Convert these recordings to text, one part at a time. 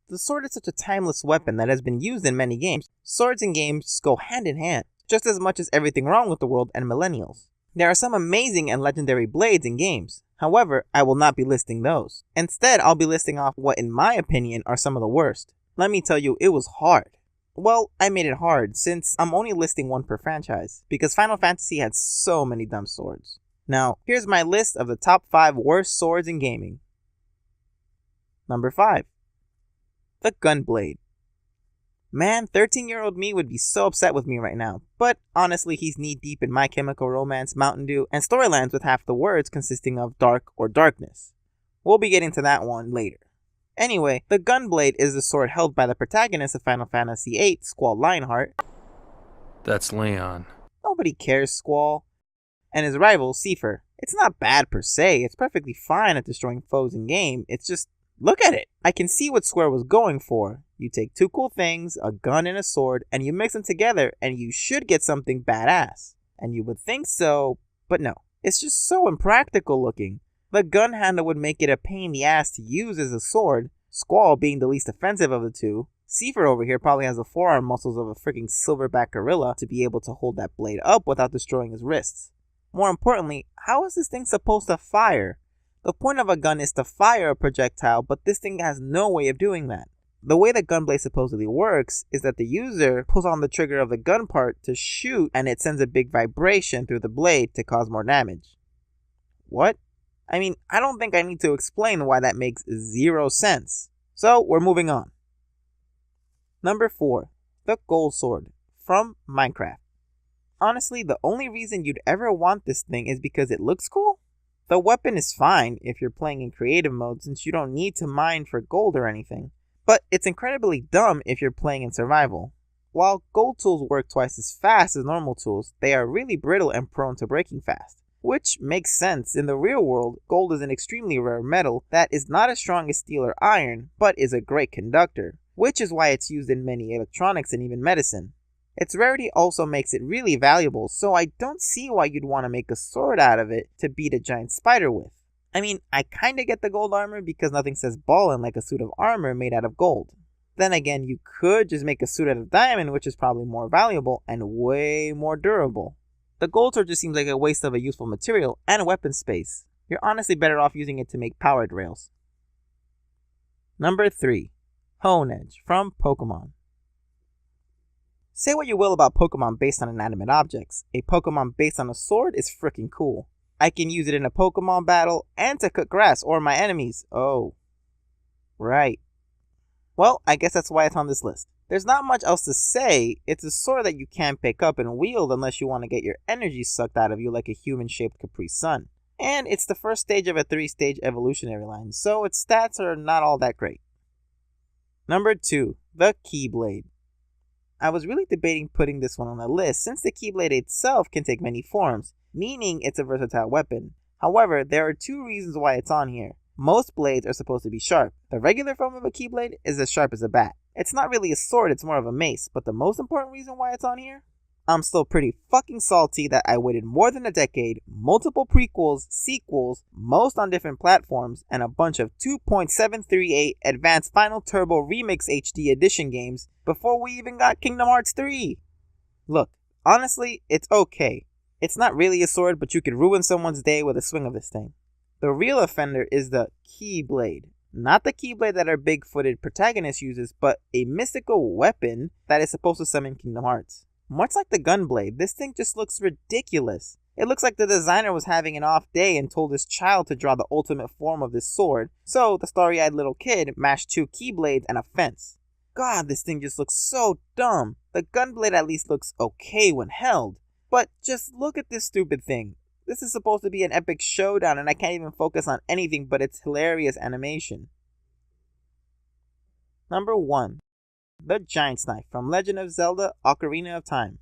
The sword is such a timeless weapon that has been used in many games. Swords and games go hand in hand, just as much as everything wrong with the world and millennials. There are some amazing and legendary blades in games. However, I will not be listing those. Instead, I'll be listing off what in my opinion are some of the worst. Let me tell you, it was hard. Well, I made it hard since I'm only listing one per franchise, because Final Fantasy had so many dumb swords. Now, here's my list of the top 5 worst swords in gaming. Number 5. The Gunblade. Man, 13-year-old me would be so upset with me right now, but honestly he's knee-deep in My Chemical Romance, Mountain Dew, and storylines with half the words consisting of dark or darkness. We'll be getting to that one later. Anyway, the Gunblade is the sword held by the protagonist of Final Fantasy VIII, Squall Lionheart. That's Leon. Nobody cares, Squall. And his rival, Seifer. It's not bad per se, it's perfectly fine at destroying foes in game, it's just, look at it! I can see what Square was going for. You take two cool things, a gun and a sword, and you mix them together and you should get something badass. And you would think so, but no. It's just so impractical looking. The gun handle would make it a pain in the ass to use as a sword, Squall being the least offensive of the two. Seifer over here probably has the forearm muscles of a freaking silverback gorilla to be able to hold that blade up without destroying his wrists. More importantly, how is this thing supposed to fire? The point of a gun is to fire a projectile, but this thing has no way of doing that. The way the gunblade supposedly works is that the user pulls on the trigger of the gun part to shoot and it sends a big vibration through the blade to cause more damage. What? I mean, I don't think I need to explain why that makes zero sense. So, we're moving on. Number 4. The Gold Sword from Minecraft. Honestly, the only reason you'd ever want this thing is because it looks cool. The weapon is fine if you're playing in creative mode since you don't need to mine for gold or anything. But it's incredibly dumb if you're playing in survival. While gold tools work twice as fast as normal tools, they are really brittle and prone to breaking fast. Which makes sense. In the real world, gold is an extremely rare metal that is not as strong as steel or iron, but is a great conductor, which is why it's used in many electronics and even medicine. Its rarity also makes it really valuable, so I don't see why you'd want to make a sword out of it to beat a giant spider with. I mean, I kinda get the gold armor because nothing says ballin' like a suit of armor made out of gold. Then again, you could just make a suit out of diamond, which is probably more valuable and way more durable. The gold sword just seems like a waste of a useful material and weapon space. You're honestly better off using it to make powered rails. Number 3. Honedge from Pokemon. Say what you will about Pokemon based on inanimate objects, a Pokemon based on a sword is freaking cool. I can use it in a Pokemon battle and to cut grass or my enemies. Oh. Right. Well, I guess that's why it's on this list. There's not much else to say. It's a sword that you can't pick up and wield unless you want to get your energy sucked out of you like a human-shaped Capri Sun. And it's the first stage of a 3-stage evolutionary line, so its stats are not all that great. Number 2. The Keyblade. I was really debating putting this one on the list since the Keyblade itself can take many forms, meaning it's a versatile weapon. However, there are 2 reasons why it's on here. Most blades are supposed to be sharp. The regular form of a Keyblade is as sharp as a bat. It's not really a sword, it's more of a mace, but the most important reason why it's on here? I'm still pretty fucking salty that I waited more than a decade, multiple prequels, sequels, most on different platforms, and a bunch of 2.738 Advanced Final Turbo Remix HD Edition games before we even got Kingdom Hearts 3. Look, honestly, it's okay. It's not really a sword, but you could ruin someone's day with a swing of this thing. The real offender is the Keyblade. Not the Keyblade that our big-footed protagonist uses, but a mystical weapon that is supposed to summon Kingdom Hearts. Much like the Gunblade, this thing just looks ridiculous. It looks like the designer was having an off day and told his child to draw the ultimate form of this sword, so the starry-eyed little kid mashed 2 Keyblades and a fence. God, this thing just looks so dumb. The Gunblade at least looks okay when held. But just look at this stupid thing. This is supposed to be an epic showdown and I can't even focus on anything but its hilarious animation. Number 1. The Giant's Knife from Legend of Zelda: Ocarina of Time.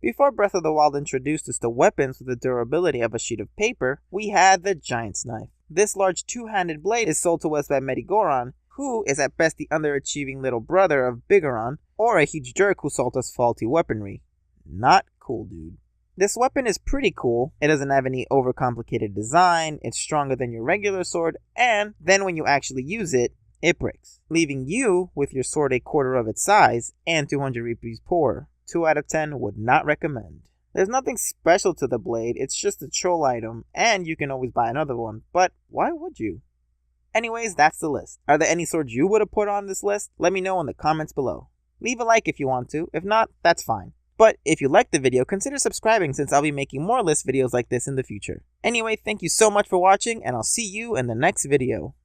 Before Breath of the Wild introduced us to weapons with the durability of a sheet of paper, we had the Giant's Knife. This large 2-handed blade is sold to us by Medigoron, who is at best the underachieving little brother of Bigoron, or a huge jerk who sold us faulty weaponry. Not cool, dude. This weapon is pretty cool. It doesn't have any overcomplicated design, it's stronger than your regular sword, and then when you actually use it, it breaks, leaving you with your sword a quarter of its size and 200 rupees poorer. 2 out of 10 would not recommend. There's nothing special to the blade, it's just a troll item, and you can always buy another one, but why would you? Anyways, that's the list. Are there any swords you would have put on this list? Let me know in the comments below. Leave a like if you want to, if not, that's fine. But if you liked the video, consider subscribing since I'll be making more list videos like this in the future. Anyway, thank you so much for watching, and I'll see you in the next video.